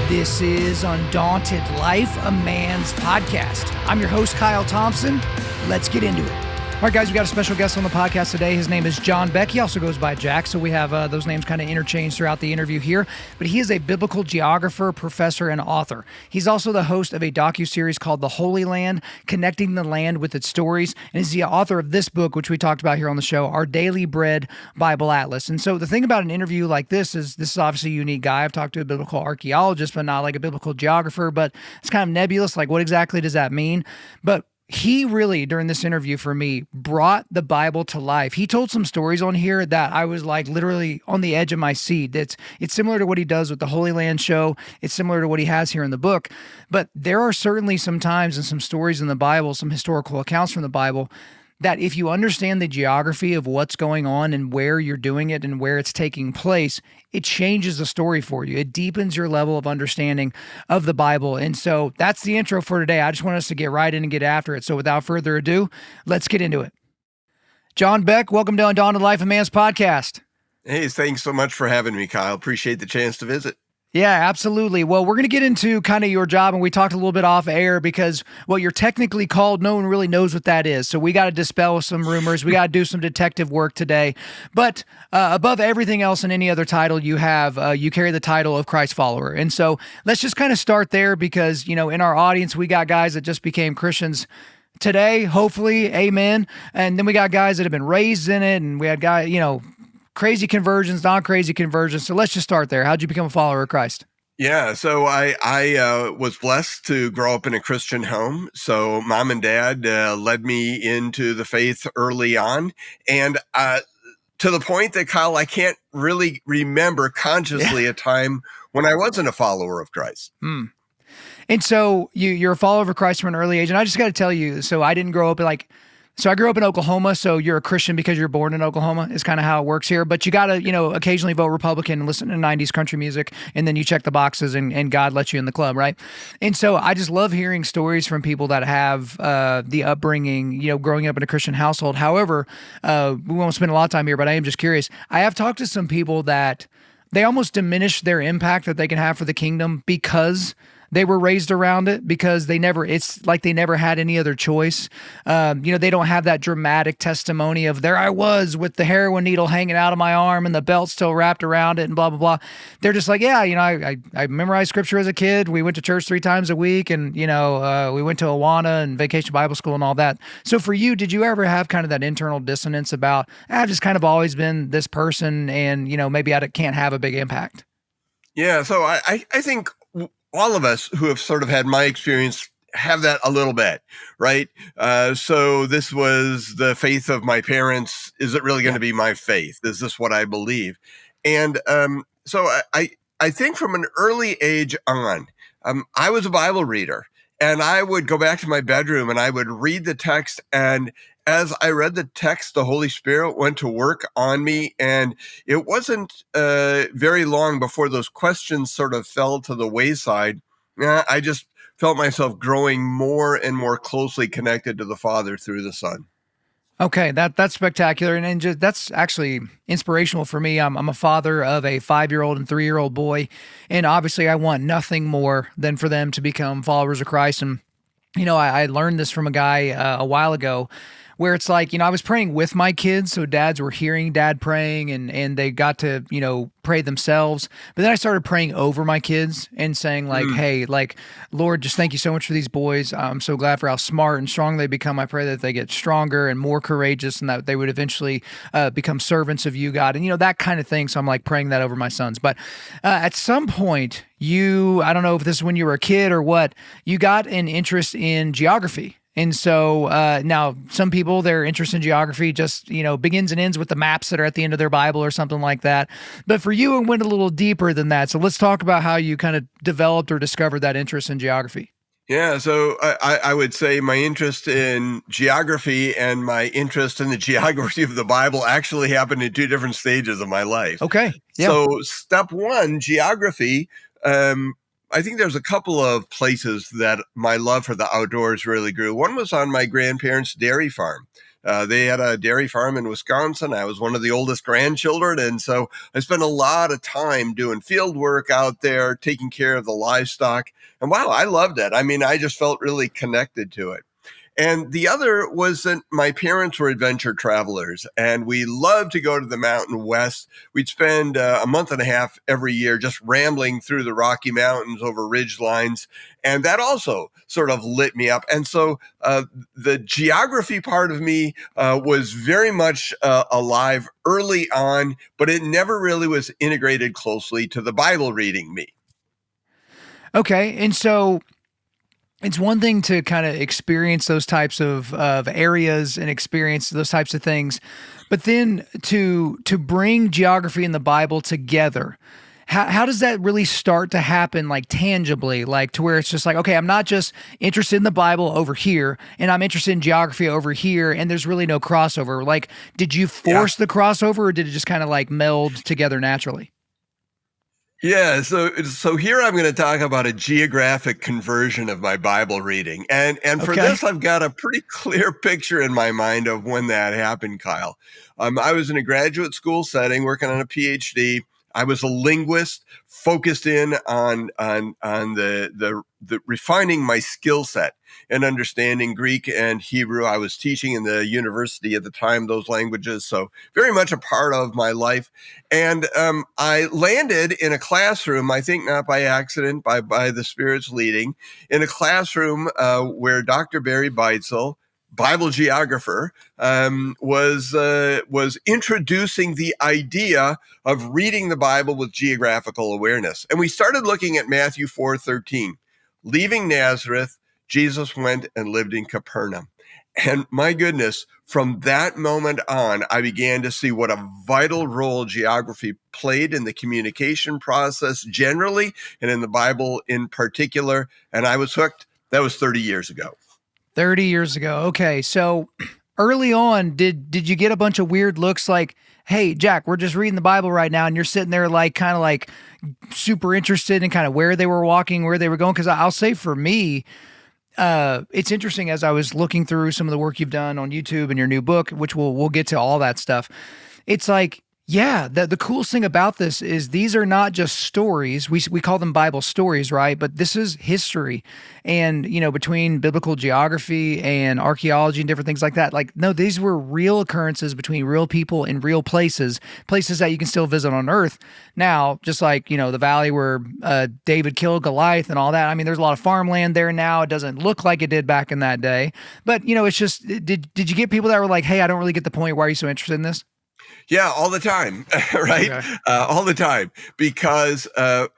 This is Undaunted.Life, a man's podcast. I'm your host, Kyle Thompson. Let's get into it. All right, guys, we got a special guest on the podcast today. His name is John Beck. He also goes by Jack, so we have those names kind of interchanged throughout the interview here. But he is a biblical geographer, professor, and author. He's also the host of a docu-series called The Holy Land, Connecting the Land with Its Stories, and is the author of this book, which we talked about here on the show, Our Daily Bread Bible Atlas. And so the thing about an interview like this is obviously a unique guy. I've talked to a biblical archaeologist, but not like a biblical geographer, but it's kind of nebulous. Like, what exactly does that mean? But he really, during this interview for me, brought the Bible to life. He told some stories on here that I was like literally on the edge of my seat. It's similar to what he does with the Holy Land show. It's similar to what he has here in the book. But there are certainly some times and some stories in the Bible, some historical accounts from the Bible, that if you understand the geography of what's going on and where you're doing it and where it's taking place, it changes the story for you. It deepens your level of understanding of the Bible. And so that's the intro for today. I just want us to get right in and get after it. So without further ado, let's get into it. John Beck, welcome to Undaunted.Life, a man's podcast. Hey, thanks so much for having me, Kyle. Appreciate the chance to visit. Yeah, absolutely. Well, we're going to get into kind of your job, and we talked a little bit off air because what you're technically called, no one really knows what that is. So we got to dispel some rumors. We got to do some detective work today. But above everything else and any other title you have, you carry the title of Christ follower. And so let's just kind of start there because, in our audience, we got guys that just became Christians today, hopefully, amen. And then we got guys that have been raised in it, and we had guys, crazy conversions, non-crazy conversions. So let's just start there. How'd you become a follower of Christ? Yeah, so I was blessed to grow up in a Christian home. So mom and dad led me into the faith early on. And to the point that, Kyle, I can't really remember consciously a time when I wasn't a follower of Christ. And so you're a follower of Christ from an early age. And I just got to tell you, so I didn't grow up So I grew up in Oklahoma, so you're a Christian because you're born in Oklahoma is kind of how it works here. But you got to, occasionally vote Republican and listen to 90s country music, and then you check the boxes and God lets you in the club, right? And so I just love hearing stories from people that have the upbringing, growing up in a Christian household. However, we won't spend a lot of time here, but I am just curious. I have talked to some people that they almost diminish their impact that they can have for the kingdom because they were raised around it, because it's like they never had any other choice. They don't have that dramatic testimony of there I was with the heroin needle hanging out of my arm and the belt still wrapped around it and blah, blah, blah. They're just like, I memorized scripture as a kid. We went to church 3 times a week and, we went to Awana and Vacation Bible School and all that. So for you, did you ever have kind of that internal dissonance about, I've just kind of always been this person and, maybe I can't have a big impact? Yeah, so I think all of us who have sort of had my experience have that a little bit, right? So this was the faith of my parents. Is it really going to be my faith? Is this what I believe? And so I think from an early age on, I was a Bible reader, and I would go back to my bedroom and I would read the text, and as I read the text, the Holy Spirit went to work on me, and it wasn't very long before those questions sort of fell to the wayside. I just felt myself growing more and more closely connected to the Father through the Son. Okay, that's spectacular, and just, that's actually inspirational for me. I'm a father of a 5-year-old and 3-year-old boy, and obviously I want nothing more than for them to become followers of Christ. And I learned this from a guy a while ago, where it's like, I was praying with my kids, so dads were hearing dad praying and they got to, pray themselves. But then I started praying over my kids and saying like, hey, like, Lord, just thank you so much for these boys. I'm so glad for how smart and strong they become. I pray that they get stronger and more courageous and that they would eventually become servants of you, God. And, that kind of thing. So I'm like praying that over my sons. But at some point, I don't know if this is when you were a kid or what, you got an interest in geography. And so now some people, their interest in geography just, begins and ends with the maps that are at the end of their Bible or something like that. But for you, it went a little deeper than that. So let's talk about how you kind of developed or discovered that interest in geography. Yeah, so I would say my interest in geography and my interest in the geography of the Bible actually happened in 2 different stages of my life. Okay. Yeah. So step 1, geography, I think there's a couple of places that my love for the outdoors really grew. One was on my grandparents' dairy farm. They had a dairy farm in Wisconsin. I was one of the oldest grandchildren. And so I spent a lot of time doing field work out there, taking care of the livestock. And wow, I loved it. I mean, I just felt really connected to it. And the other was that my parents were adventure travelers, and we loved to go to the Mountain West. We'd spend a month and a half every year just rambling through the Rocky Mountains over ridge lines. And that also sort of lit me up. And so the geography part of me was very much alive early on, but it never really was integrated closely to the Bible reading me. Okay. And so it's one thing to kind of experience those types of areas and experience those types of things, but then to bring geography and the Bible together, how does that really start to happen, like tangibly, like to where it's just like, okay, I'm not just interested in the Bible over here and I'm interested in geography over here, and there's really no crossover. Like, did you force the crossover, or did it just kind of like meld together naturally? Yeah, so here I'm going to talk about a geographic conversion of my Bible reading. And for this, I've got a pretty clear picture in my mind of when that happened, Kyle. I was in a graduate school setting working on a PhD. I was a linguist focused in on the refining my skill set and understanding Greek and Hebrew. I was teaching in the university at the time, those languages, so very much a part of my life. And I landed in a classroom, I think not by accident, by the Spirit's leading, in a classroom where Dr. Barry Beitzel, Bible geographer, was introducing the idea of reading the Bible with geographical awareness. And we started looking at Matthew 4:13. Leaving Nazareth, Jesus went and lived in Capernaum. And my goodness, from that moment on, I began to see what a vital role geography played in the communication process generally, and in the Bible in particular. And I was hooked. That was 30 years ago. 30 years ago. Okay. So early on, did you get a bunch of weird looks like, hey, Jack, we're just reading the Bible right now, and you're sitting there like kind of like super interested in kind of where they were walking, where they were going? Because I'll say for me, it's interesting as I was looking through some of the work you've done on YouTube and your new book, which we'll get to all that stuff. It's like, yeah, the coolest thing about this is these are not just stories. We call them Bible stories, right? But this is history. And, between biblical geography and archaeology and different things like that, like, no, these were real occurrences between real people in real places that you can still visit on Earth. Now, just like, the valley where David killed Goliath and all that. I mean, there's a lot of farmland there now. It doesn't look like it did back in that day. But, it's just, did you get people that were like, hey, I don't really get the point. Why are you so interested in this? Yeah, all the time, right? Okay. All the time, because a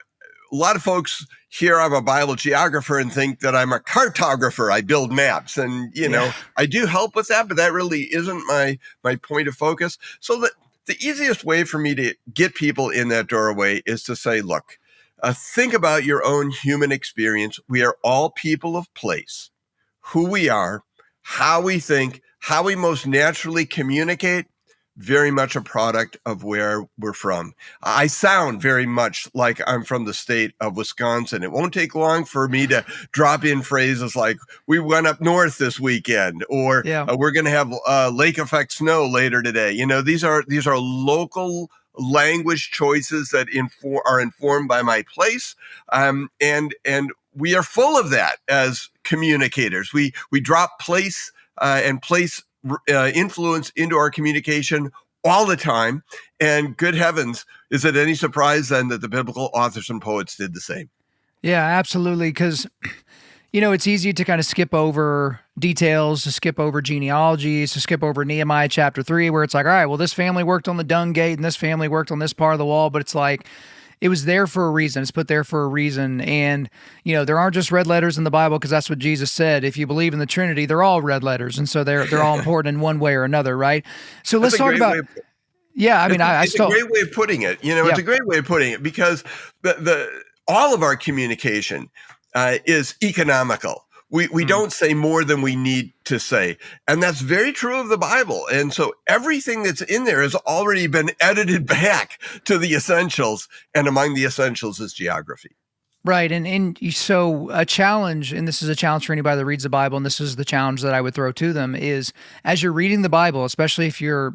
lot of folks hear I'm a Bible geographer and think that I'm a cartographer. I build maps, and I do help with that, but that really isn't my point of focus. So the easiest way for me to get people in that doorway is to say, look, think about your own human experience. We are all people of place. Who we are, how we think, how we most naturally communicate, very much a product of where we're from. I sound very much like I'm from the state of Wisconsin. It won't take long for me to drop in phrases like, we went up north this weekend, or we're going to have lake effect snow later today. These are local language choices that are informed by my place. And we are full of that as communicators. We drop place and place influence into our communication all the time. And good heavens, is it any surprise then that the biblical authors and poets did the same? Yeah, absolutely. Because, it's easy to kind of skip over details, to skip over genealogies, to skip over Nehemiah chapter 3, where it's like, all right, well, this family worked on the dung gate and this family worked on this part of the wall. But it's like, it was there for a reason. It's put there for a reason. And, there aren't just red letters in the Bible, because that's what Jesus said. If you believe in the Trinity, they're all red letters. And so they're all important in one way or another, right? So let's talk about... Yeah, I mean, it's a great way of putting it. It's a great way of putting it, because all of our communication is economical. We don't say more than we need to say. And that's very true of the Bible. And so everything that's in there has already been edited back to the essentials. And among the essentials is geography. Right. So a challenge, and this is a challenge for anybody that reads the Bible, and this is the challenge that I would throw to them is as you're reading the Bible, especially if you're,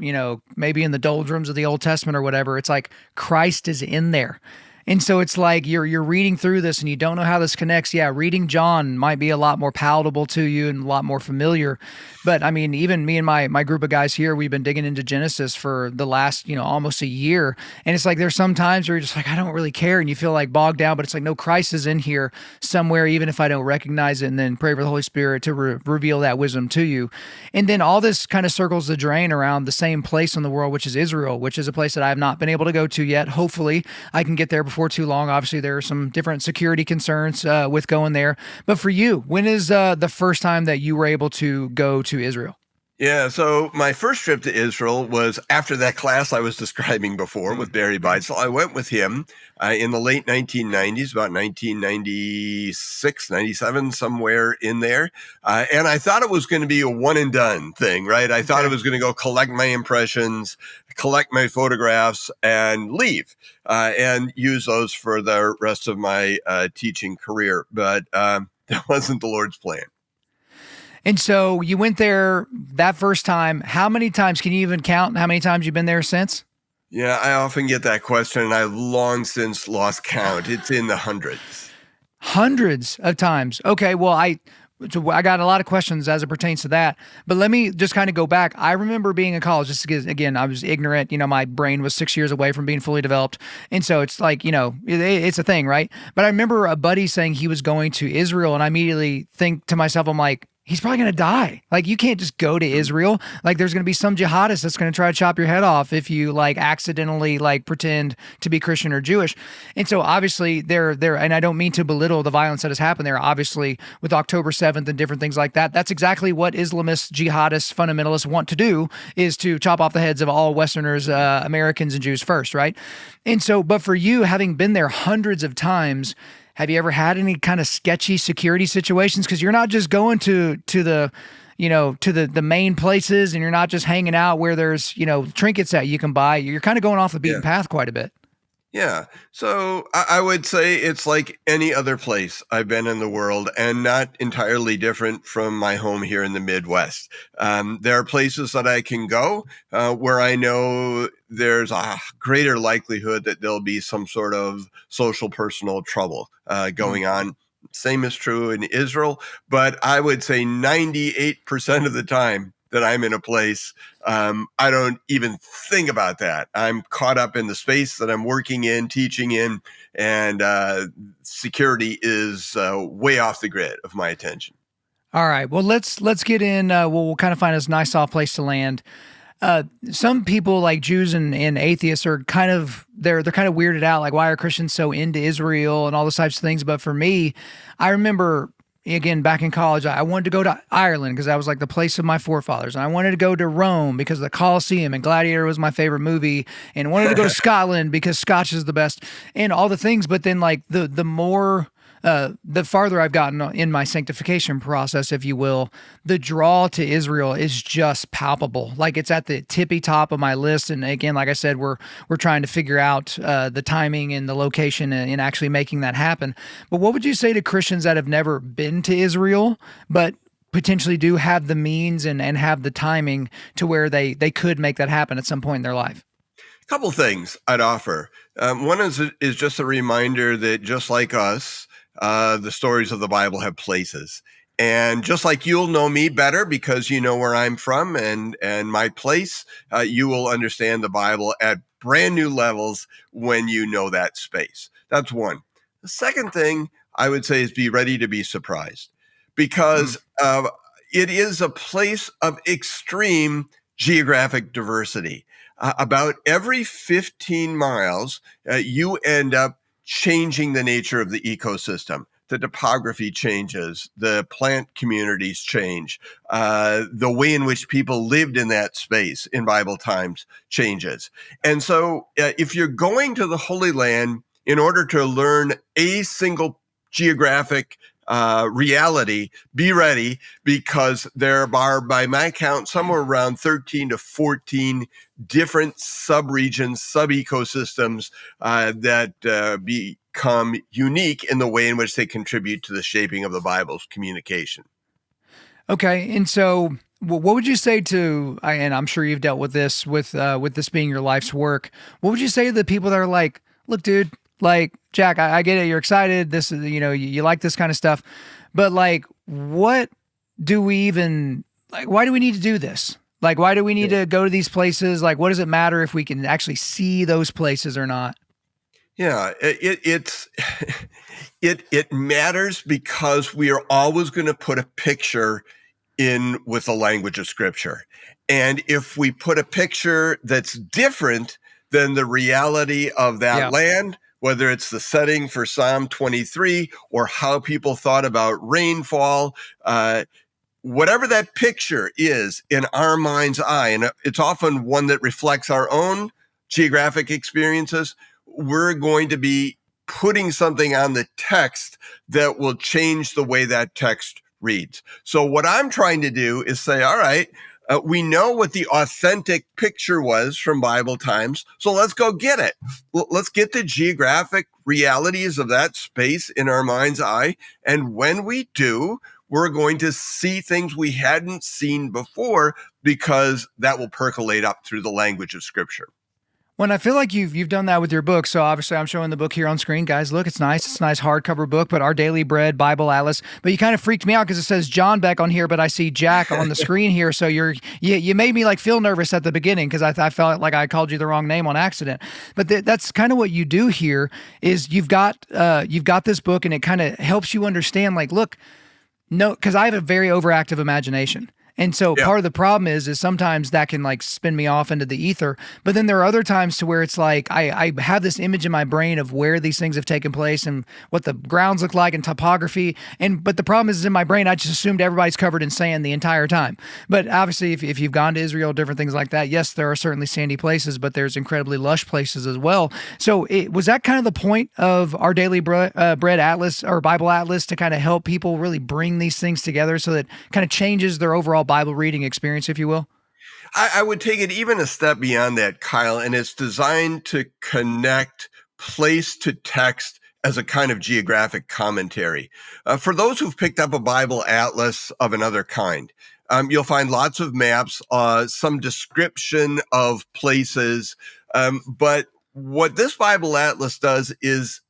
maybe in the doldrums of the Old Testament or whatever, it's like Christ is in there. And so it's like you're reading through this and you don't know how this connects. Yeah, reading John might be a lot more palatable to you and a lot more familiar. But I mean, even me and my group of guys here, we've been digging into Genesis for the last, almost a year. And it's like there's some times where you're just like, I don't really care. And you feel like bogged down, but it's like, no, Christ is in here somewhere, even if I don't recognize it. And then pray for the Holy Spirit to reveal that wisdom to you. And then all this kind of circles the drain around the same place in the world, which is Israel, which is a place that I have not been able to go to yet. Hopefully I can get there before too long. Obviously, there are some different security concerns with going there. But for you, when is the first time that you were able to go to Israel? Yeah, so my first trip to Israel was after that class I was describing before with Barry Beitzel. I went with him in the late 1990s, about 1996, 97, somewhere in there. And I thought it was going to be a one and done thing, right? I thought I was going to go collect my impressions, collect my photographs, and leave and use those for the rest of my teaching career. But that wasn't the Lord's plan. And so you went there that first time. How many times, can you even count how many times you've been there since? Yeah, I often get that question, and I've long since lost count. It's in the hundreds. Hundreds of times. Okay, well, I got a lot of questions as it pertains to that, but let me just kind of go back. I remember being in college, just because, again, I was ignorant. My brain was 6 years away from being fully developed. And so it's like, it's a thing, right? But I remember a buddy saying he was going to Israel, and I immediately think to myself, I'm like, he's probably going to die. Like, you can't just go to Israel. Like, there's going to be some jihadist that's going to try to chop your head off if you accidentally pretend to be Christian or Jewish. And so obviously there, and I don't mean to belittle the violence that has happened there, obviously with October 7th and different things like that. That's exactly what Islamists, jihadists, fundamentalists want to do, is to chop off the heads of all Westerners, Americans and Jews first, right? And so, but for you, having been there hundreds of times, have you ever had any kind of sketchy security situations? Because you're not just going to the main places, and you're not just hanging out where there's, trinkets that you can buy. You're kind of going off the beaten path quite a bit. Yeah. So I would say it's like any other place I've been in the world, and not entirely different from my home here in the Midwest. There are places that I can go where I know there's a greater likelihood that there'll be some sort of social, personal trouble going on. Same is true in Israel, but I would say 98% of the time that I'm in a place, I don't even think about that. I'm caught up in the space that I'm working in, teaching in, and security is way off the grid of my attention. All right. Well, let's get in. We'll kind of find a nice soft place to land. Some people, like Jews and atheists, are kind of they're kind of weirded out. Like, why are Christians so into Israel and all those types of things? But for me, I remember, again, back in college, I wanted to go to Ireland because that was like the place of my forefathers. And I wanted to go to Rome because the Colosseum and Gladiator was my favorite movie. And I wanted to go to Scotland because Scotch is the best and all the things. But then the farther I've gotten in my sanctification process, if you will, the draw to Israel is just palpable. Like, it's at the tippy top of my list. And again, like I said, we're trying to figure out the timing and the location and actually making that happen. But what would you say to Christians that have never been to Israel, but potentially do have the means and have the timing to where they could make that happen at some point in their life? A couple things I'd offer. One is just a reminder that just like us, the stories of the Bible have places. And just like you'll know me better because you know where I'm from and my place, you will understand the Bible at brand new levels when you know that space. That's one. The second thing I would say is be ready to be surprised, because it is a place of extreme geographic diversity. About every 15 miles, you end up changing the nature of the ecosystem. The topography changes, the plant communities change, the way in which people lived in that space in Bible times changes. And so if you're going to the Holy Land in order to learn a single geographic reality, be ready, because there are, by my count, somewhere around 13 to 14 different subregions, sub-ecosystems that become unique in the way in which they contribute to the shaping of the Bible's communication. Okay, and so what would you say to? And I'm sure you've dealt with this with this being your life's work. What would you say to the people that are like, "Look, dude, like Jack, I get it. You're excited. This is you like this kind of stuff, but like, what do we even like? Why do we need to do this? Like, why do we need to go to these places? Like, what does it matter if we can actually see those places or not?" Yeah, it matters because we are always going to put a picture in with the language of Scripture. And if we put a picture that's different than the reality of that land, whether it's the setting for Psalm 23 or how people thought about rainfall, whatever that picture is in our mind's eye, and it's often one that reflects our own geographic experiences, we're going to be putting something on the text that will change the way that text reads. So what I'm trying to do is say, all right, we know what the authentic picture was from Bible times, so let's go get it. Let's get the geographic realities of that space in our mind's eye. And when we do, we're going to see things we hadn't seen before, because that will percolate up through the language of Scripture. When I feel like you've done that with your book. So obviously I'm showing the book here on screen, guys. Look, it's nice. It's a nice hardcover book, but Our Daily Bread Bible Atlas. But you kind of freaked me out because it says John Beck on here, but I see Jack on the screen here. So you made me like feel nervous at the beginning because I felt like I called you the wrong name on accident. But that's kind of what you do here is you've got this book, and it kind of helps you understand, like, look, no, because I have a very overactive imagination. And so part of the problem is sometimes that can like spin me off into the ether. But then there are other times to where it's like I have this image in my brain of where these things have taken place and what the grounds look like and topography. But the problem is in my brain, I just assumed everybody's covered in sand the entire time. But obviously, if you've gone to Israel, different things like that, yes, there are certainly sandy places, but there's incredibly lush places as well. So was that kind of the point of Our Daily Bread Atlas or Bible Atlas, to kind of help people really bring these things together so that kind of changes their overall Bible reading experience, if you will? I would take it even a step beyond that, Kyle, and it's designed to connect place to text as a kind of geographic commentary. For those who've picked up a Bible atlas of another kind, you'll find lots of maps, some description of places, but what this Bible atlas does is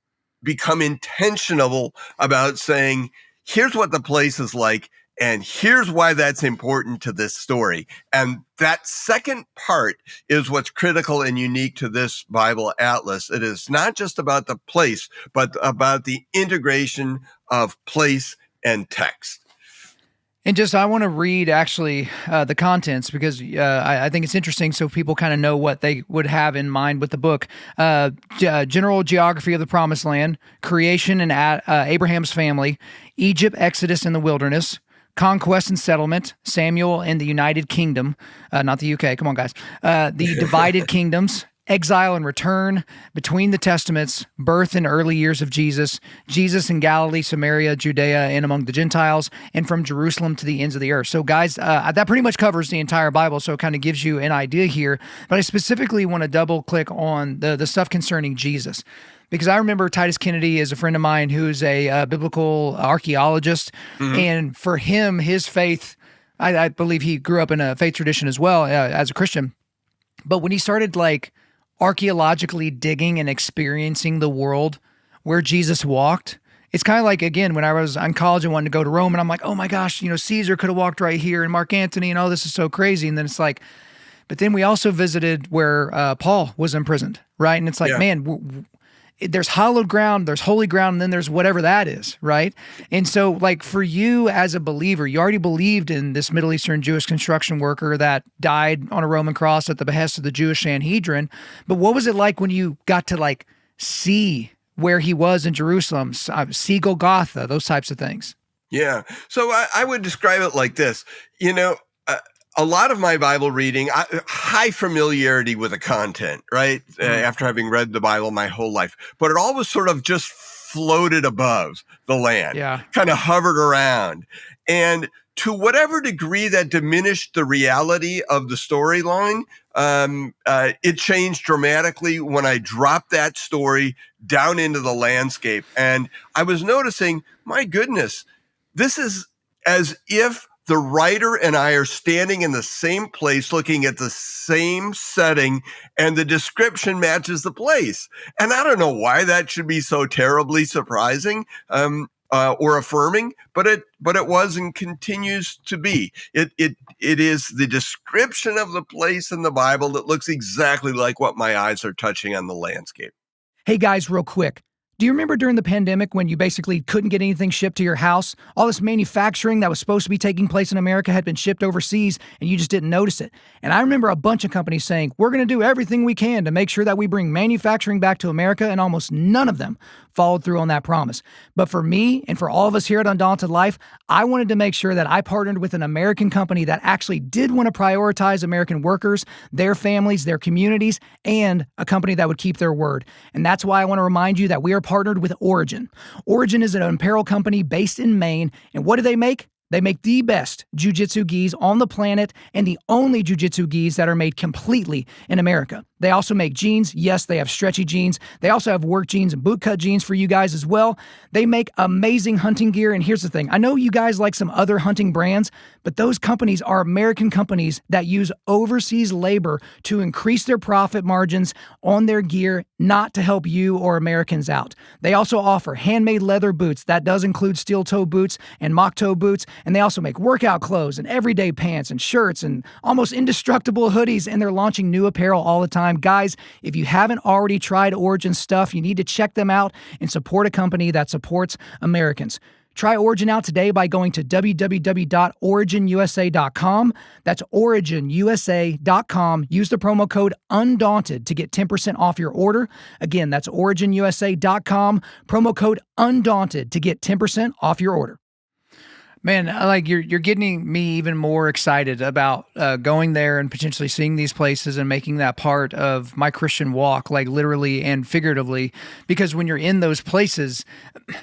become intentional about saying, here's what the place is like, and here's why that's important to this story. And that second part is what's critical and unique to this Bible Atlas. It is not just about the place, but about the integration of place and text. And just, I want to read actually the contents because I think it's interesting so people kind of know what they would have in mind with the book. General geography of the Promised Land, creation and Abraham's family, Egypt, Exodus, and the wilderness, conquest and settlement, Samuel and the United Kingdom, not the UK, come on guys, the divided kingdoms, exile and return, between the testaments, birth and early years of Jesus, Jesus in Galilee, Samaria, Judea, and among the Gentiles, and from Jerusalem to the ends of the earth. So guys, that pretty much covers the entire Bible, so it kind of gives you an idea here. But I specifically want to double click on the stuff concerning Jesus. Because I remember Titus Kennedy is a friend of mine who's a biblical archaeologist. Mm-hmm. And for him, his faith, I believe he grew up in a faith tradition as well as a Christian. But when he started like archaeologically digging and experiencing the world where Jesus walked, it's kind of like, again, when I was in college and wanted to go to Rome, and I'm like, oh my gosh, Caesar could have walked right here, and Mark Antony, and all this is so crazy. And then it's like, but then we also visited where Paul was imprisoned, right? And it's like, man, there's hallowed ground, there's holy ground, and then there's whatever that is, right? And so, like, for you as a believer, you already believed in this Middle Eastern Jewish construction worker that died on a Roman cross at the behest of the Jewish Sanhedrin. But what was it like when you got to, like, see where he was in Jerusalem, see Golgotha, those types of things? Yeah. So I would describe it like this. A lot of my Bible reading, high familiarity with the content, right? After having read the Bible my whole life, but it always sort of just floated above the land, Yeah. kind of hovered around. And to whatever degree that diminished the reality of the storyline, it changed dramatically when I dropped that story down into the landscape. And I was noticing, my goodness, this is as if the writer and I are standing in the same place, looking at the same setting, and the description matches the place. And I don't know why that should be so terribly surprising. Or affirming, but it was and continues to be. It is the description of the place in the Bible that looks exactly like what my eyes are touching on the landscape. Hey guys, real quick. Do you remember during the pandemic when you basically couldn't get anything shipped to your house? All this manufacturing that was supposed to be taking place in America had been shipped overseas and you just didn't notice it. And I remember a bunch of companies saying, we're going to do everything we can to make sure that we bring manufacturing back to America, and almost none of them followed through on that promise. But for me and for all of us here at Undaunted Life, I wanted to make sure that I partnered with an American company that actually did want to prioritize American workers, their families, their communities, and a company that would keep their word. And that's why I want to remind you that we are partnered with Origin. Origin is an apparel company based in Maine, and what do they make? They make the best jiu-jitsu gis on the planet and the only jiu-jitsu gis that are made completely in America. They also make jeans. Yes, they have stretchy jeans. They also have work jeans and bootcut jeans for you guys as well. They make amazing hunting gear. And here's the thing. I know you guys like some other hunting brands, but those companies are American companies that use overseas labor to increase their profit margins on their gear, not to help you or Americans out. They also offer handmade leather boots. That does include steel toe boots and mock toe boots. And they also make workout clothes and everyday pants and shirts and almost indestructible hoodies. And they're launching new apparel all the time. Guys, if you haven't already tried Origin stuff, you need to check them out and support a company that supports Americans. Try Origin out today by going to www.originusa.com. That's originusa.com. Use the promo code UNDAUNTED to get 10% off your order. Again, that's originusa.com. Promo code UNDAUNTED to get 10% off your order. Man, you're getting me even more excited about going there and potentially seeing these places and making that part of my Christian walk, like literally and figuratively, because when you're in those places,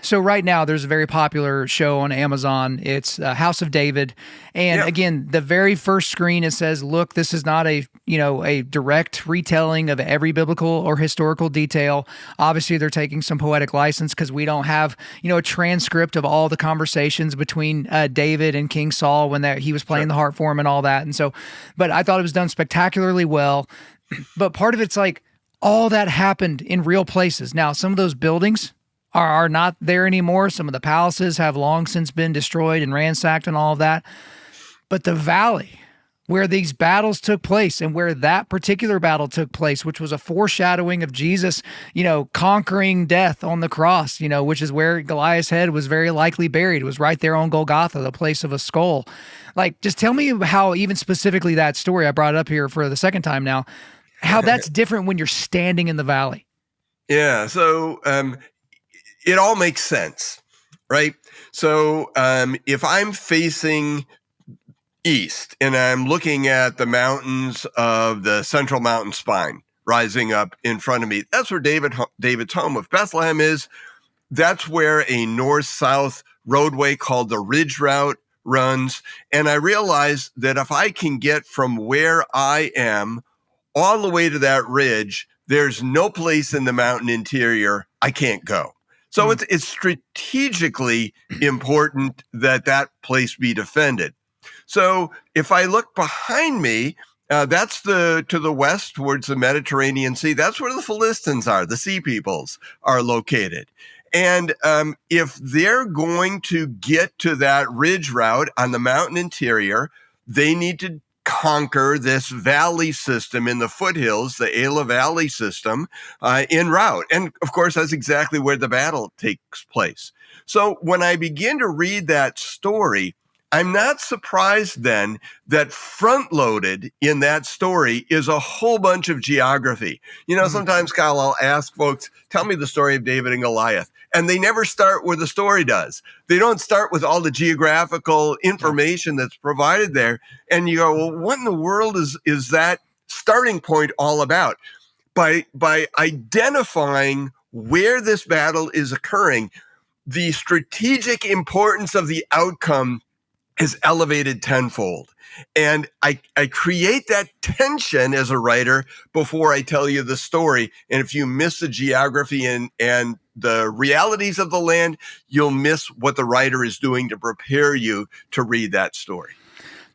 so right now there's a very popular show on Amazon. It's House of David. And again, the very first screen, it says, look, this is not a direct retelling of every biblical or historical detail. Obviously, they're taking some poetic license because we don't have, a transcript of all the conversations between David and King Saul when he was playing the harp for him and all that. And so, but I thought it was done spectacularly well. But part of it's like all that happened in real places. Now, some of those buildings are not there anymore. Some of the palaces have long since been destroyed and ransacked and all of that. But the valley where these battles took place and where that particular battle took place, which was a foreshadowing of Jesus, conquering death on the cross, which is where Goliath's head was very likely buried. It was right there on Golgotha, the place of a skull. Just tell me how, even specifically that story, I brought it up here for the second time now, how that's different when you're standing in the valley. Yeah. So it all makes sense, right? So if I'm facing east and I'm looking at the mountains of the Central Mountain Spine rising up in front of me, that's where David's home of Bethlehem is. That's where a north-south roadway called the Ridge Route runs. And I realize that if I can get from where I am all the way to that ridge, there's no place in the mountain interior I can't go. So it's strategically important that place be defended. So if I look behind me, that's to the west towards the Mediterranean Sea. That's where the Philistines are, the sea peoples are located. And if they're going to get to that ridge route on the mountain interior, they need to conquer this valley system in the foothills, the Elah Valley system, en route. And of course, that's exactly where the battle takes place. So when I begin to read that story, I'm not surprised then that front-loaded in that story is a whole bunch of geography. Sometimes, Kyle, I'll ask folks, tell me the story of David and Goliath. And they never start where the story does. They don't start with all the geographical information that's provided there. And you go, well, what in the world is that starting point all about? By identifying where this battle is occurring, the strategic importance of the outcome is elevated tenfold. And I create that tension as a writer before I tell you the story. And if you miss the geography and the realities of the land, you'll miss what the writer is doing to prepare you to read that story.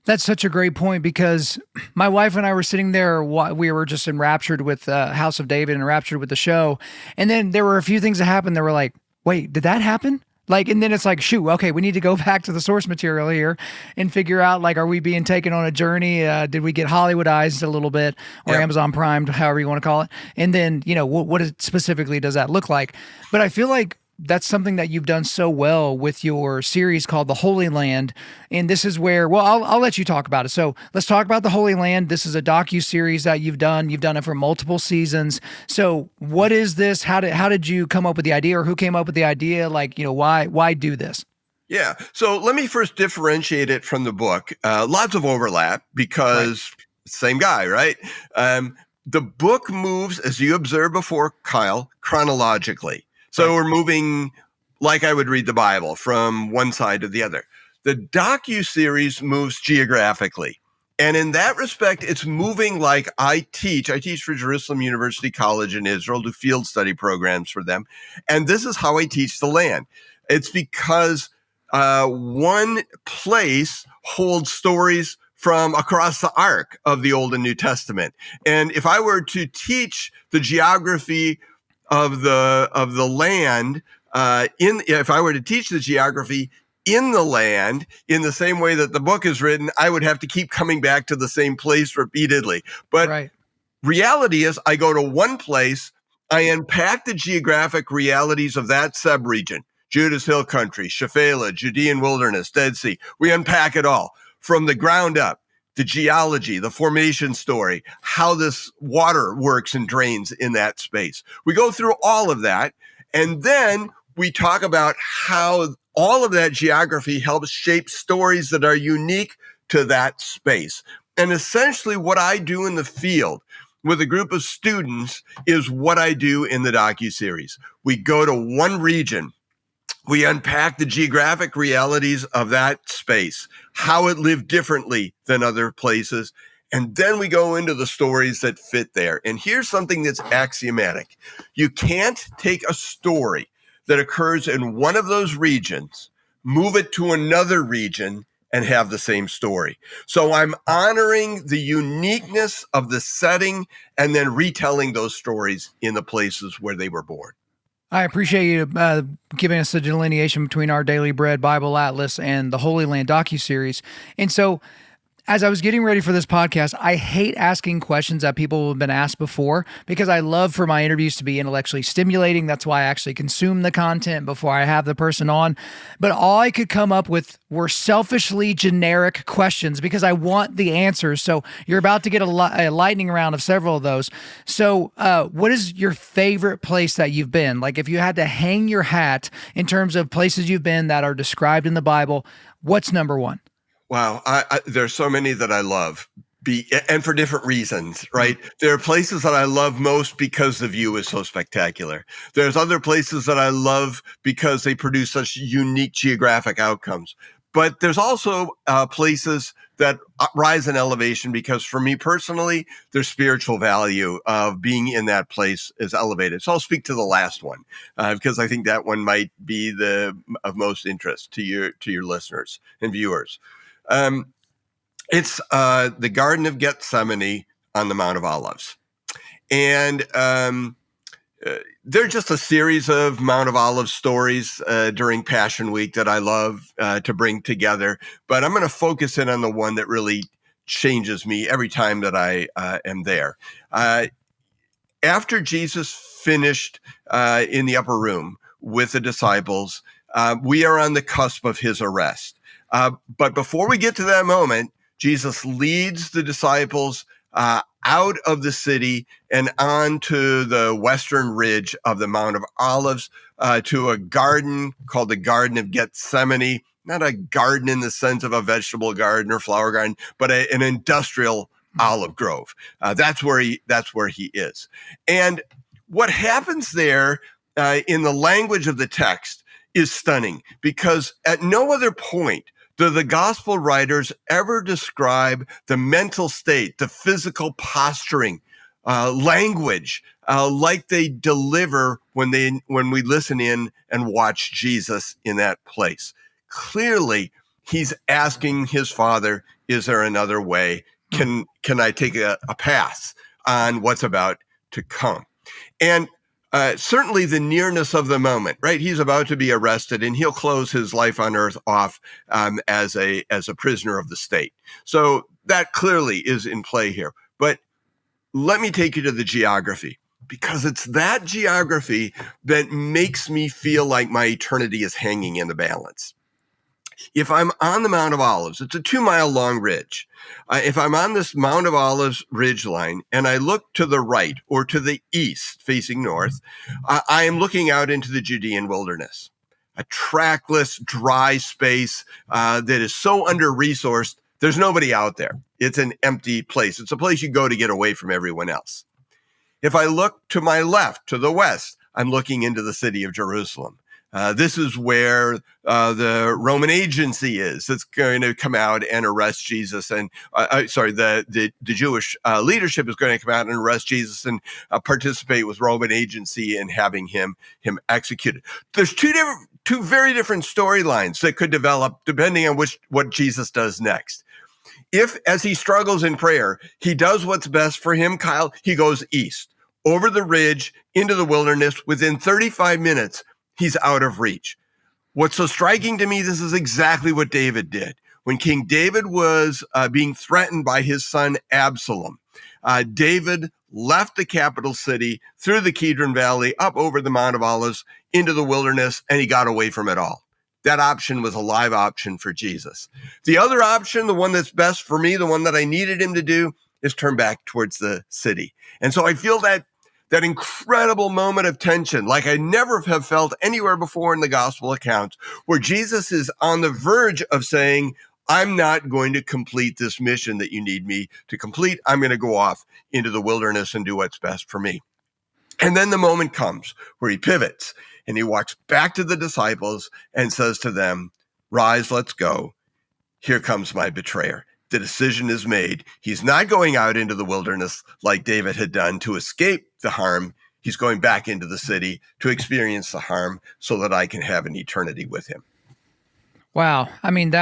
That's such a great point, because my wife and I were sitting there, we were just enraptured with House of David, enraptured with the show. And then there were a few things that happened that were like, wait, did that happen? Like, and then it's like, shoot, okay, we need to go back to the source material here and figure out, like, are we being taken on a journey? Did we get Hollywoodized a little bit, or Amazon Primed, however you want to call it? And then, what specifically does that look like? But I feel like that's something that you've done so well with your series called The Holy Land. And this is where, well, I'll let you talk about it. So let's talk about The Holy Land. This is a docu-series that you've done. You've done it for multiple seasons. So what is this? How did you come up with the idea, or who came up with the idea? Like, why do this? Yeah. So let me first differentiate it from the book. Lots of overlap because same guy, right? The book moves, as you observed before, Kyle, chronologically. So we're moving like I would read the Bible, from one side to the other. The docu-series moves geographically. And in that respect, it's moving like I teach. I teach for Jerusalem University College in Israel, do field study programs for them. And this is how I teach the land. It's because one place holds stories from across the arc of the Old and New Testament. And if I were to teach the geography of the land, if I were to teach the geography in the land in the same way that the book is written, I would have to keep coming back to the same place repeatedly. But reality is, I go to one place, I unpack the geographic realities of that subregion, Judah's Hill Country, Shephelah, Judean Wilderness, Dead Sea. We unpack it all from the ground up. The geology, the formation story, how this water works and drains in that space. We go through all of that, and then we talk about how all of that geography helps shape stories that are unique to that space. And essentially what I do in the field with a group of students is what I do in the docu-series. We go to one region. We unpack the geographic realities of that space, how it lived differently than other places, and then we go into the stories that fit there. And here's something that's axiomatic. You can't take a story that occurs in one of those regions, move it to another region, and have the same story. So I'm honoring the uniqueness of the setting and then retelling those stories in the places where they were born. I appreciate you giving us a delineation between Our Daily Bread Bible Atlas and the Holy Land docuseries. And so, as I was getting ready for this podcast, I hate asking questions that people have been asked before, because I love for my interviews to be intellectually stimulating. That's why I actually consume the content before I have the person on. But all I could come up with were selfishly generic questions because I want the answers. So you're about to get a lightning round of several of those. So what is your favorite place that you've been? Like, if you had to hang your hat in terms of places you've been that are described in the Bible, what's number one? Wow. There's so many that I love, and for different reasons, right? There are places that I love most because the view is so spectacular. There's other places that I love because they produce such unique geographic outcomes. But there's also places that rise in elevation because, for me personally, their spiritual value of being in that place is elevated. So I'll speak to the last one because I think that one might be of most interest to your listeners and viewers. It's the Garden of Gethsemane on the Mount of Olives. And they're just a series of Mount of Olives stories during Passion Week that I love to bring together. But I'm going to focus in on the one that really changes me every time that I am there. After Jesus finished in the upper room with the disciples, we are on the cusp of his arrest. But before we get to that moment, Jesus leads the disciples out of the city and onto the western ridge of the Mount of Olives to a garden called the Garden of Gethsemane. Not a garden in the sense of a vegetable garden or flower garden, but an industrial olive grove. That's where he is. And what happens there in the language of the text is stunning, because at no other point do the gospel writers ever describe the mental state, the physical posturing, language, like they deliver when we listen in and watch Jesus in that place. Clearly, he's asking his father, is there another way? Can I take a pass on what's about to come? And certainly the nearness of the moment, right? He's about to be arrested, and he'll close his life on earth off as a prisoner of the state. So that clearly is in play here. But let me take you to the geography, because it's that geography that makes me feel like my eternity is hanging in the balance. If I'm on the Mount of Olives, it's a 2-mile long ridge. If I'm on this Mount of Olives ridge line and I look to the right or to the east, facing north, I am looking out into the Judean wilderness, a trackless, dry space that is so under-resourced, there's nobody out there. It's an empty place. It's a place you go to get away from everyone else. If I look to my left, to the west, I'm looking into the city of Jerusalem. This is where the Roman agency is that's going to come out and arrest Jesus. And the Jewish leadership is going to come out and arrest Jesus and participate with Roman agency in having him executed. There's two very different storylines that could develop depending on what Jesus does next. If, as he struggles in prayer, he does what's best for him, Kyle, he goes east, over the ridge, into the wilderness. Within 35 minutes, he's out of reach. What's so striking to me, this is exactly what David did. When King David was being threatened by his son Absalom, David left the capital city through the Kidron Valley, up over the Mount of Olives, into the wilderness, and he got away from it all. That option was a live option for Jesus. The other option, the one that's best for me, the one that I needed him to do, is turn back towards the city. And so I feel that incredible moment of tension, like I never have felt anywhere before in the gospel accounts, where Jesus is on the verge of saying, I'm not going to complete this mission that you need me to complete. I'm going to go off into the wilderness and do what's best for me. And then the moment comes where he pivots and he walks back to the disciples and says to them, rise, let's go. Here comes my betrayer. The decision is made. He's not going out into the wilderness like David had done to escape the harm. He's going back into the city to experience the harm so that I can have an eternity with him. Wow. I mean,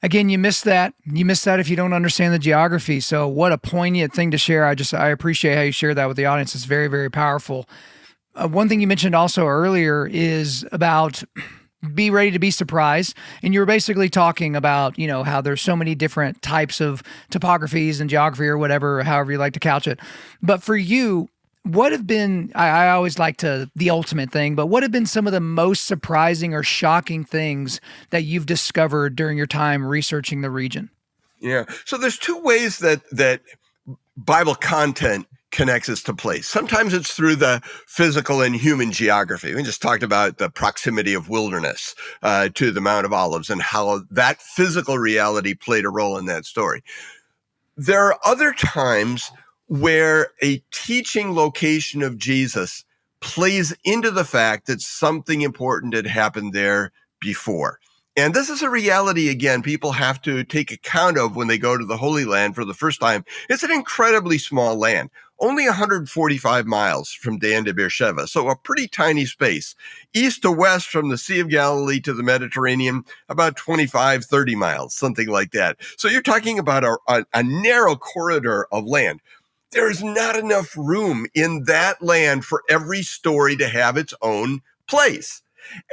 again, you miss that. You miss that if you don't understand the geography. So what a poignant thing to share. I appreciate how you share that with the audience. It's very, very powerful. One thing you mentioned also earlier is about be ready to be surprised. And you were basically talking about, how there's so many different types of topographies and geography or whatever, however you like to couch it. But for you, what have been, I always like the ultimate thing, but what have been some of the most surprising or shocking things that you've discovered during your time researching the region? Yeah. So there's two ways that Bible content connects us to place. Sometimes it's through the physical and human geography. We just talked about the proximity of wilderness to the Mount of Olives and how that physical reality played a role in that story. There are other times where a teaching location of Jesus plays into the fact that something important had happened there before. And this is a reality, again, people have to take account of when they go to the Holy Land for the first time. It's an incredibly small land, only 145 miles from Dan to Beersheba, so a pretty tiny space. East to west from the Sea of Galilee to the Mediterranean, about 25, 30 miles, something like that. So you're talking about a narrow corridor of land. There is not enough room in that land for every story to have its own place.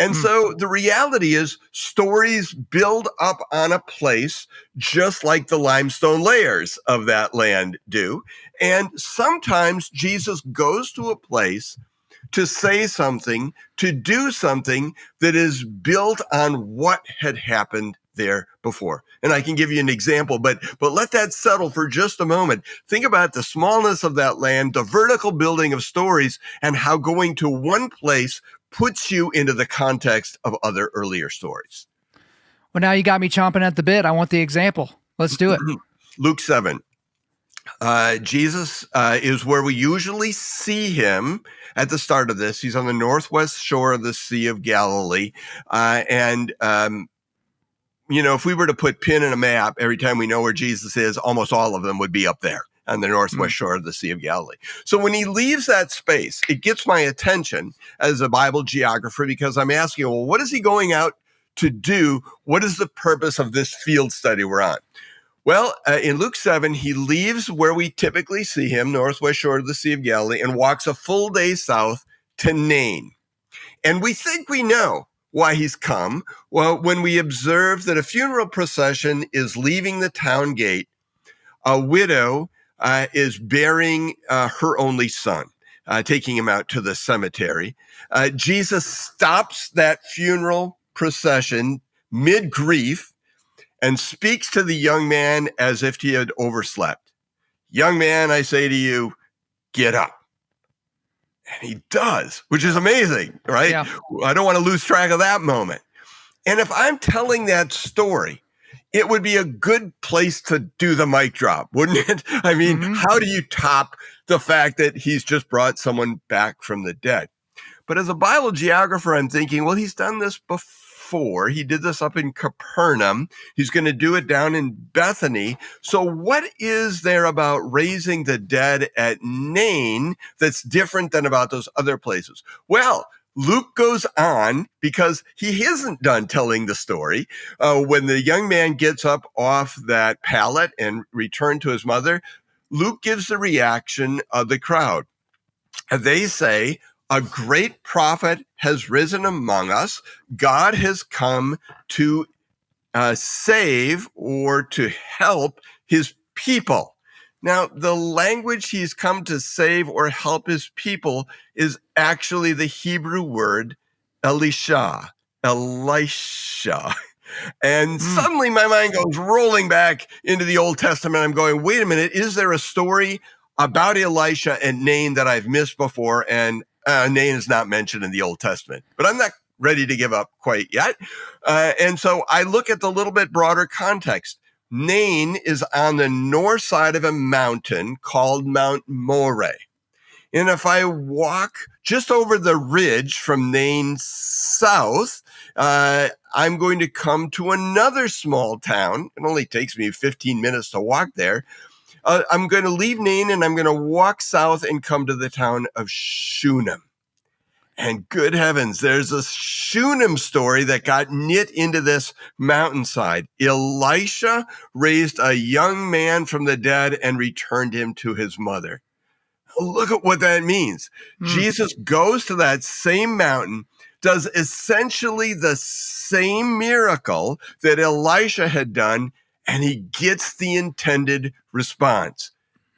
And so the reality is stories build up on a place just like the limestone layers of that land do. And sometimes Jesus goes to a place to say something, to do something that is built on what had happened there before. And I can give you an example, but let that settle for just a moment. Think about the smallness of that land, the vertical building of stories, and how going to one place puts you into the context of other earlier stories. Well, now you got me chomping at the bit. I want the example. Let's do it. Luke 7. Jesus is where we usually see him at the start of this. He's on the northwest shore of the Sea of Galilee. If we were to put pin in a map, every time we know where Jesus is, almost all of them would be up there on the northwest shore of the Sea of Galilee. So when he leaves that space, it gets my attention as a Bible geographer, because I'm asking, well, what is he going out to do? What is the purpose of this field study we're on? Well, in Luke 7, he leaves where we typically see him, northwest shore of the Sea of Galilee, and walks a full day south to Nain. And we think we know why he's come. Well, when we observe that a funeral procession is leaving the town gate, a widow is burying her only son, taking him out to the cemetery. Jesus stops that funeral procession mid-grief and speaks to the young man as if he had overslept. Young man, I say to you, get up. And he does, which is amazing, right? Yeah. I don't want to lose track of that moment. And if I'm telling that story, it would be a good place to do the mic drop, wouldn't it? I mean, how do you top the fact that he's just brought someone back from the dead? But as a Bible geographer, I'm thinking, well, he's done this before. He did this up in Capernaum. He's going to do it down in Bethany. So what is there about raising the dead at Nain that's different than about those other places? Well, Luke goes on, because he isn't done telling the story. When the young man gets up off that pallet and returned to his mother, Luke gives the reaction of the crowd. They say, a great prophet has risen among us. God has come to save or to help his people. Now, the language he's come to save or help his people is actually the Hebrew word Elisha. And suddenly my mind goes rolling back into the Old Testament. I'm going, wait a minute, is there a story about Elisha and Nain that I've missed before? And Nain is not mentioned in the Old Testament, but I'm not ready to give up quite yet. And so I look at the little bit broader context. Nain is on the north side of a mountain called Mount Moreh. And if I walk just over the ridge from Nain south, I'm going to come to another small town. It only takes me 15 minutes to walk there. I'm going to leave Nain and I'm going to walk south and come to the town of Shunem. And good heavens, there's a Shunem story that got knit into this mountainside. Elisha raised a young man from the dead and returned him to his mother. Look at what that means. Jesus goes to that same mountain, does essentially the same miracle that Elisha had done, and he gets the intended response.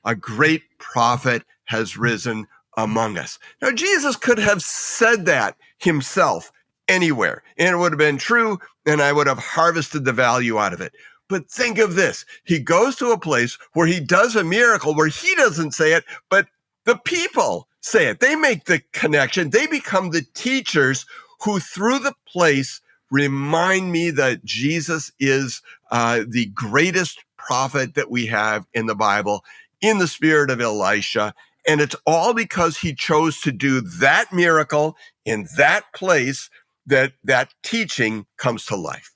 A great prophet has risen among us. Now, Jesus could have said that himself anywhere, and it would have been true, and I would have harvested the value out of it. But think of this. He goes to a place where he does a miracle where he doesn't say it, but the people say it. They make the connection. They become the teachers who, through the place, remind me that Jesus is the greatest prophet that we have in the Bible, in the spirit of Elisha. And it's all because he chose to do that miracle in that place that teaching comes to life.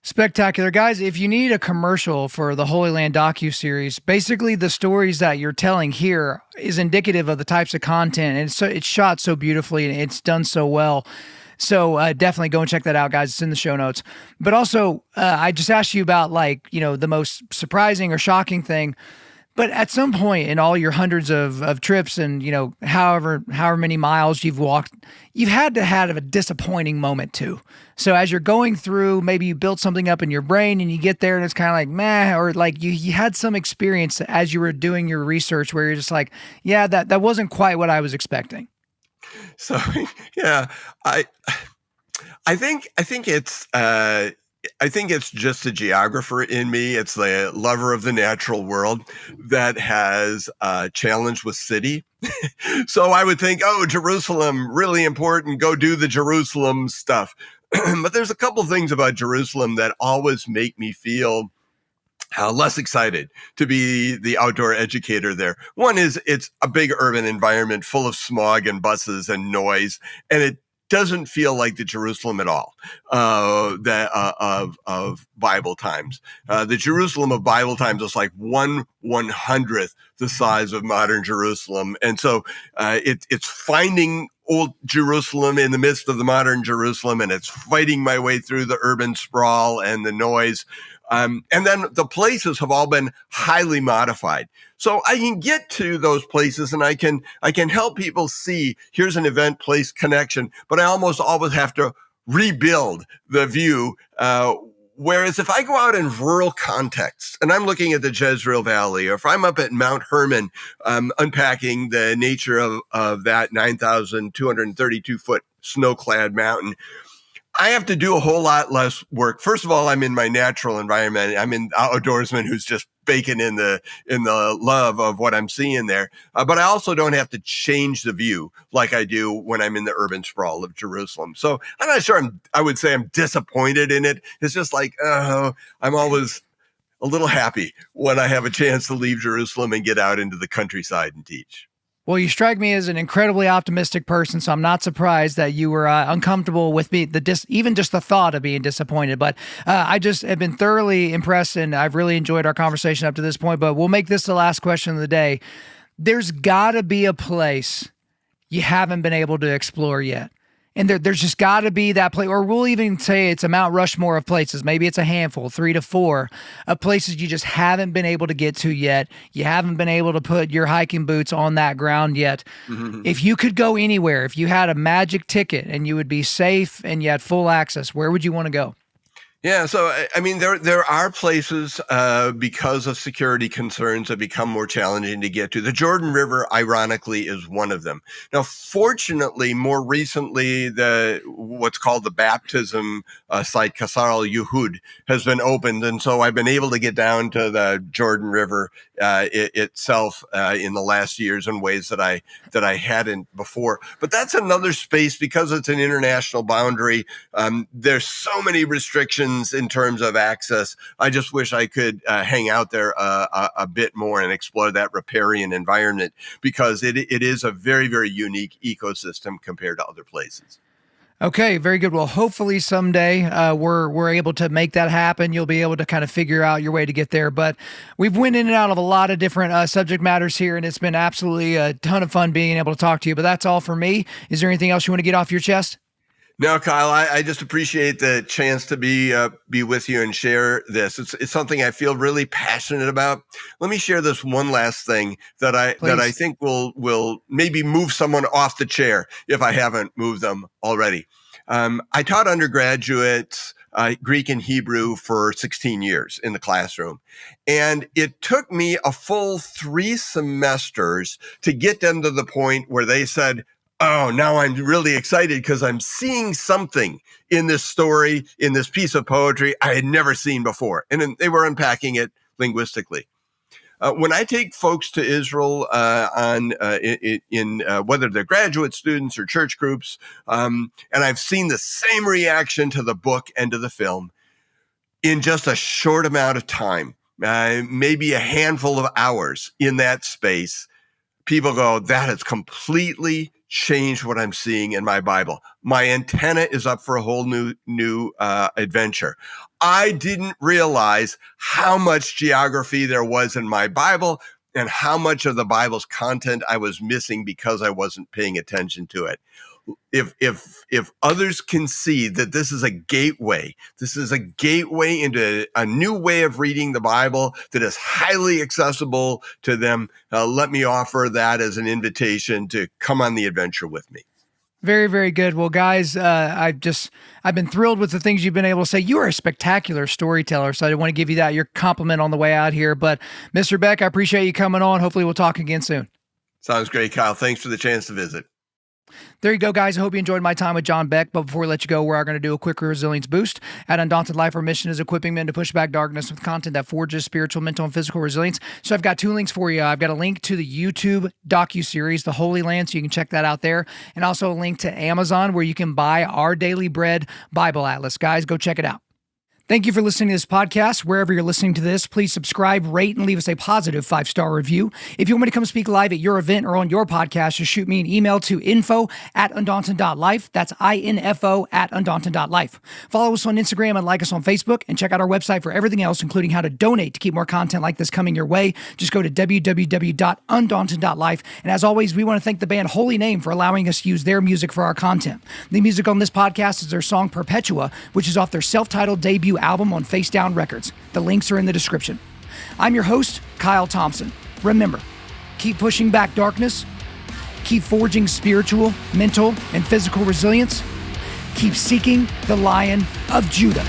Spectacular. Guys, if you need a commercial for the Holy Land docu-series, basically the stories that you're telling here is indicative of the types of content, and it's shot so beautifully and it's done so well. So definitely go and check that out, guys. It's in the show notes. But also, I just asked you about the most surprising or shocking thing. But at some point in all your hundreds of trips and, however many miles you've walked, you've had to have a disappointing moment too. So as you're going through, maybe you built something up in your brain and you get there and it's kind of like, meh, or like you had some experience as you were doing your research where you're just like, yeah, that wasn't quite what I was expecting. So, yeah, I think it's just a geographer in me. It's the lover of the natural world that has challenged with city. So I would think, oh, Jerusalem, really important. Go do the Jerusalem stuff. But there's a couple things about Jerusalem that always make me feel less excited to be the outdoor educator there. One is it's a big urban environment full of smog and buses and noise, and it doesn't feel like the Jerusalem at all of Bible times. The Jerusalem of Bible times is like 1/100th the size of modern Jerusalem, and so it's finding old Jerusalem in the midst of the modern Jerusalem, and it's fighting my way through the urban sprawl and the noise. And then the places have all been highly modified. So I can get to those places and I can help people see here's an event place connection, but I almost always have to rebuild the view. Whereas if I go out in rural contexts and I'm looking at the Jezreel Valley, or if I'm up at Mount Hermon, unpacking the nature of that 9,232 foot snow-clad mountain, I have to do a whole lot less work. First of all, I'm in my natural environment. I'm an outdoorsman who's just baking in the love of what I'm seeing there. But I also don't have to change the view like I do when I'm in the urban sprawl of Jerusalem. So I'm not sure I would say I'm disappointed in it. It's just like, I'm always a little happy when I have a chance to leave Jerusalem and get out into the countryside and teach. Well, you strike me as an incredibly optimistic person, so I'm not surprised that you were uncomfortable with me, even just the thought of being disappointed. But I just have been thoroughly impressed, and I've really enjoyed our conversation up to this point. But we'll make this the last question of the day. There's got to be a place you haven't been able to explore yet. And there's just got to be that place, or we'll even say it's a Mount Rushmore of places. Maybe it's a handful, 3 to 4, of places you just haven't been able to get to yet. You haven't been able to put your hiking boots on that ground yet. Mm-hmm. If you could go anywhere, if you had a magic ticket and you would be safe and you had full access, where would you want to go? Yeah, so I mean, there are places because of security concerns that become more challenging to get to. The Jordan River, ironically, is one of them. Now, fortunately, more recently, what's called the baptism site, Qasar al-Yuhud, has been opened, and so I've been able to get down to the Jordan River itself in the last years in ways that I hadn't before. But that's another space because it's an international boundary. There's so many restrictions in terms of access. I just wish I could hang out there a bit more and explore that riparian environment because it is a very, very unique ecosystem compared to other places. Okay, very good. Well, hopefully someday we're able to make that happen. You'll be able to kind of figure out your way to get there. But we've went in and out of a lot of different subject matters here, and it's been absolutely a ton of fun being able to talk to you. But that's all for me. Is there anything else you want to get off your chest? No, Kyle, I just appreciate the chance to be with you and share this. It's something I feel really passionate about. Let me share this one last thing that I think will maybe move someone off the chair if I haven't moved them already. I taught undergraduates Greek and Hebrew for 16 years in the classroom. And it took me a full 3 semesters to get them to the point where they said, oh, now I'm really excited because I'm seeing something in this story, in this piece of poetry I had never seen before. And then they were unpacking it linguistically. When I take folks to Israel in whether they're graduate students or church groups, and I've seen the same reaction to the book and to the film in just a short amount of time, maybe a handful of hours in that space, people go, that has completely changed what I'm seeing in my Bible. My antenna is up for a whole new adventure. I didn't realize how much geography there was in my Bible and how much of the Bible's content I was missing because I wasn't paying attention to it. If others can see that this is a gateway into a new way of reading the Bible that is highly accessible to them, let me offer that as an invitation to come on the adventure with me. Very, very good. Well, guys, I've been thrilled with the things you've been able to say. You are a spectacular storyteller, so I want to give you your compliment on the way out here. But Mr. Beck, I appreciate you coming on. Hopefully we'll talk again soon. Sounds great, Kyle. Thanks for the chance to visit. There you go, guys. I hope you enjoyed my time with John Beck. But before we let you go, we are going to do a quick resilience boost. At Undaunted.Life, our mission is equipping men to push back darkness with content that forges spiritual, mental, and physical resilience. So I've got 2 links for you. I've got a link to the YouTube docu-series, The Holy Land, so you can check that out there. And also a link to Amazon where you can buy our Daily Bread Bible Atlas. Guys, go check it out. Thank you for listening to this podcast. Wherever you're listening to this, please subscribe, rate, and leave us a positive 5-star review. If you want me to come speak live at your event or on your podcast, just shoot me an email to info@Undaunted.Life. That's info@Undaunted.Life. Follow us on Instagram and like us on Facebook, and check out our website for everything else, including how to donate to keep more content like this coming your way. Just go to www.Undaunted.Life. And as always, we want to thank the band Holy Name for allowing us to use their music for our content. The music on this podcast is their song Perpetua, which is off their self-titled debut album on Face Down Records. The links are in the description. I'm your host, Kyle Thompson. Remember, keep pushing back darkness, keep forging spiritual, mental, and physical resilience, keep seeking the Lion of Judah.